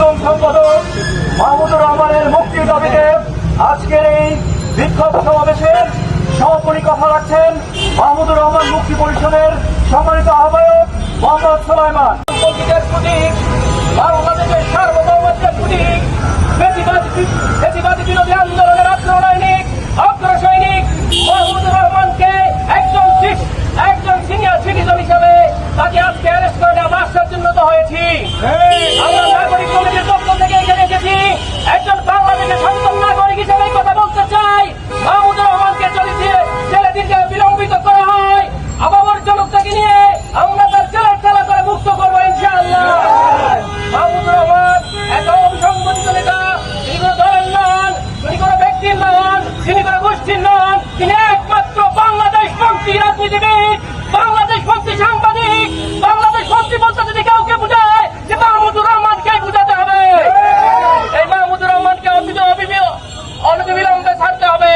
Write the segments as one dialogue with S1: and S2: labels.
S1: সাধারণ সম্পাদক মাহমুদুর রহমানের মুক্তির দাবিতে আজকের এই বিক্ষোভ সমাবেশের সমাপনী কথা রাখছেন মাহমুদুর রহমান মুক্তি পরিষদের সম্মানিত আহ্বায়ক মোহাম্মদ সুলাইমান। প্রতীক, বাংলাদেশের সার্বভৌমত্বের প্রতীক, ফ্যাসিবাদী বিরোধী আন্দোলনের অগ্রসৈনিক মাহমুদুর রহমানকে একজন সিনিয়র সিটিজেন হিসেবে তাকে আজকে অ্যারেস্ট করে নেওয়া আশ্চর্যজনক হয়েছি। আমরা নাগরিক কমিটির পক্ষ থেকে এখানে এসেছি একজন বাংলাদেশের সচেতন নাগরিক হিসেবে কথা বলতে চাই। মাহমুদুর রহমানকে জেলে দিনকে বিলম্বিত করা হয়, আবর্জনতাকে নিয়ে আমরা তার জেলের চালা করে মুক্ত করবো ইনশাআল্লাহ। মাহমুদুর রহমান এক অবিসংগঠিত নেতা, তিনি কোনো দলের নন, তিনি কোনো ব্যক্তির নন, তিনি কোনো গোষ্ঠীর নন, তিনি একমাত্র বাংলাদেশপন্থী রাজনীতিবিদ, বাংলাদেশপন্থী সাংবাদিক। বাংলাদেশপন্থী বলতে যদি কাউকে বোঝায় যে মাহমুদুর রহমানকে বোঝাতে হবে। এই মাহমুদুর রহমানকে অনতিবিলম্বে ছাড়তে হবে,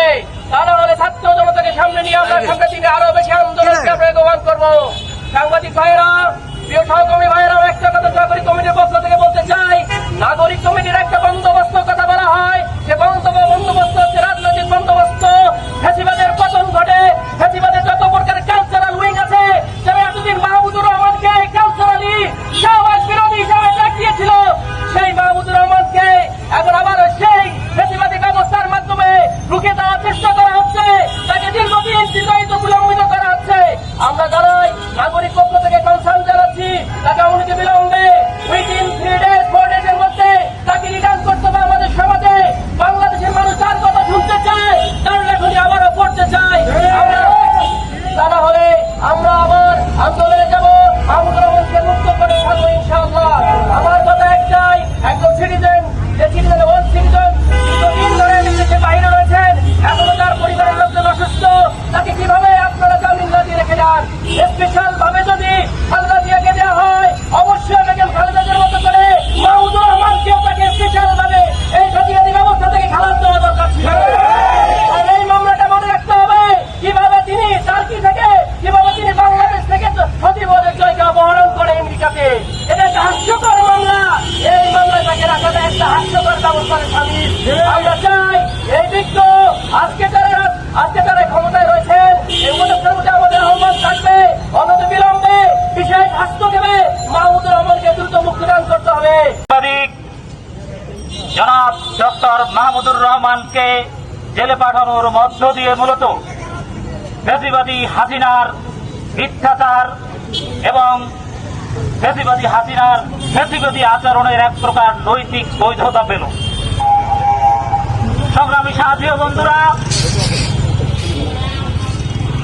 S1: তা না হলে ছাত্র জনতাকে সামনে নিয়ে আমরা সামনের দিকে আরো বেশি আন্দোলনকে বেগবান করবো। সাংবাদিক ভাইয়েরা, প্রিয় সহকর্মী ভাইয়েরাও একটা কথা নাগরিক কমিটির পক্ষ থেকে বলতে চাই। নাগরিক কমিটির একটা বন্দোবস্ত কথা বলা হয়, সে বন্দোবস্ত হচ্ছে রাজনৈতিক বন্দোবস্ত। ফ্যাসিবাদের পতন ঘটে, ফ্যাসিবাদের যত প্রকার কালচারাল উইং আছে, যারা এতদিন মাহমুদুর রহমানকে কালচারালি শাহবাজ বিরোধী হিসাবে দেখিয়েছিল, সেই মাহমুদুর রহমানকে এখন আবার সেই ফ্যাসিবাদী ব্যবস্থার মাধ্যমে রুখে দেওয়ার চেষ্টা করা হচ্ছে, তাকে দীর্ঘদিন বিলম্বিত করা হচ্ছে। আমরা জানাই নাগরিক পক্ষ থেকে কনসার্ন জানাচ্ছি, তাকে অনতি বিলম্বে উইদিন 3 days 4 days এর মধ্যে তাকে রিটার্ন করতে হবে আমাদের সমাজে। বাংলাদেশের মানুষ তার কথা শুনতে চায়, তার লেখনী আবারও পড়তে চায়। তা না হলে আমরা আবার আন্দোলনে যাব, মাহমুদুর রহমানকে মুক্ত করে থাকবো ইনশাআল্লাহ। আমার কথা একটাই, একজন সিটিজেন, যে সিটিজেন ওয়ান সিটিজেন দীর্ঘদিন ধরে দেশে বাইরে রয়েছেন, এখনো তার পরিবারের লোকজন অসুস্থ, তাকে কিভাবে আপনারা জামিন না দিয়ে রেখে যান? স্পেশাল ভাবে যদি খালেদা জিয়াকে দেওয়া হয়, অবশ্যই বেগম খালেদাদের মতো করে মাহমুদুর রহমানকেও তাকে স্পেশাল ভাবে এই জাতীয়তাবাদী ব্যবস্থা থেকে খালাস দেওয়া দরকার ছিল। আর এই মামলাটা মনে রাখতে হবে, কিভাবে তিনি টার্কি থেকে, কিভাবে তিনি বাংলাদেশ থেকে সচিবালয়ের জয়কে অপহরণ করে আমেরিকাতে। এটা একটা হাস্যকর মামলা, এই মামলায় তাকে রাখাটা একটা হাস্যকর ব্যবস্থার সামিল। আমরা চাই এই দিক আজকে যারা ক্ষমতায় রয়েছেন, এই অনুষ্ঠানের মধ্যে আমাদের আহ্বান থাকবে, অনতি বিলম্বে বিষয় হস্তক্ষেপে মাহমুদুর রহমানকে দ্রুত মুক্তিদান করতে হবে।
S2: জনাব ডক্টর মাহমুদুর রহমানকে জেলে পাঠানোর মধ্য দিয়ে মূলত ফ্যাসিবাদী হাসিনার মিথ্যাচার এবং ফ্যাসিবাদী আচরণের এক প্রকার নৈতিক বৈধতা পেল। সংগ্রামী সাথী ও বন্ধুরা,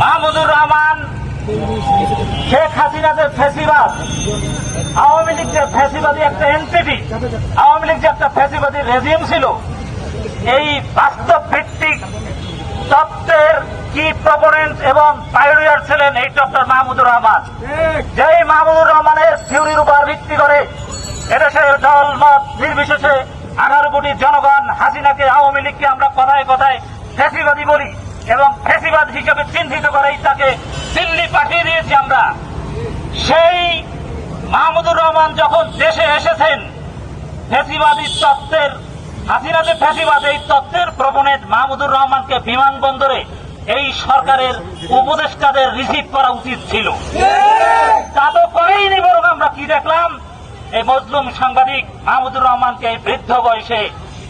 S2: মাহমুদুর রহমান শেখ হাসিনা যে ফ্যাসিবাদ, আওয়ামী লীগ যে ফ্যাসিবাদী একটা এনটিটি, আওয়ামী লীগ যে একটা ফ্যাসিবাদী রেজিম ছিল, এই বাস্তব ভিত্তিক তত্ত্বের কি প্রপোনেন্ট এবং পাইওনিয়ার ছিলেন এই ডক্টর মাহমুদুর রহমান। যেই মাহমুদুর রহমানের থিওরির উপর ভিত্তি করে এদেশের দল মত নির্বিশেষে 18 কোটি জনগণ হাসিনাকে, আওয়ামী লীগকে আমরা কথায় কথায় ফ্যাসিবাদী বলি এবং ফ্যাসিবাদ হিসেবে চিহ্নিত করেই তাকে দিল্লি পাঠিয়ে দিয়েছি আমরা। সেই মাহমুদুর রহমান যখন দেশে এসেছেন, ফ্যাসিবাদী তত্ত্বের, হাসিনা যে ফ্যাসিবাদ, এই তত্ত্বের প্রপোনেন্ট মাহমুদুর রহমানকে বিমানবন্দরে এই সরকারের উপদেষ্টাদের রিসিভ করা উচিত ছিল। তা তো করেইনি, বরং আমরা কি দেখলাম, এই মজলুম সাংবাদিক মাহমুদুর রহমানকে এই বৃদ্ধ বয়সে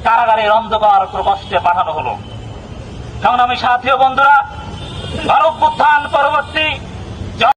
S2: কারাগারের অন্ধকার প্রকোষ্ঠে পাঠানো হলো। সংগ্রামী সাথী ও বন্ধুরা, গণঅভ্যুত্থান পরবর্তী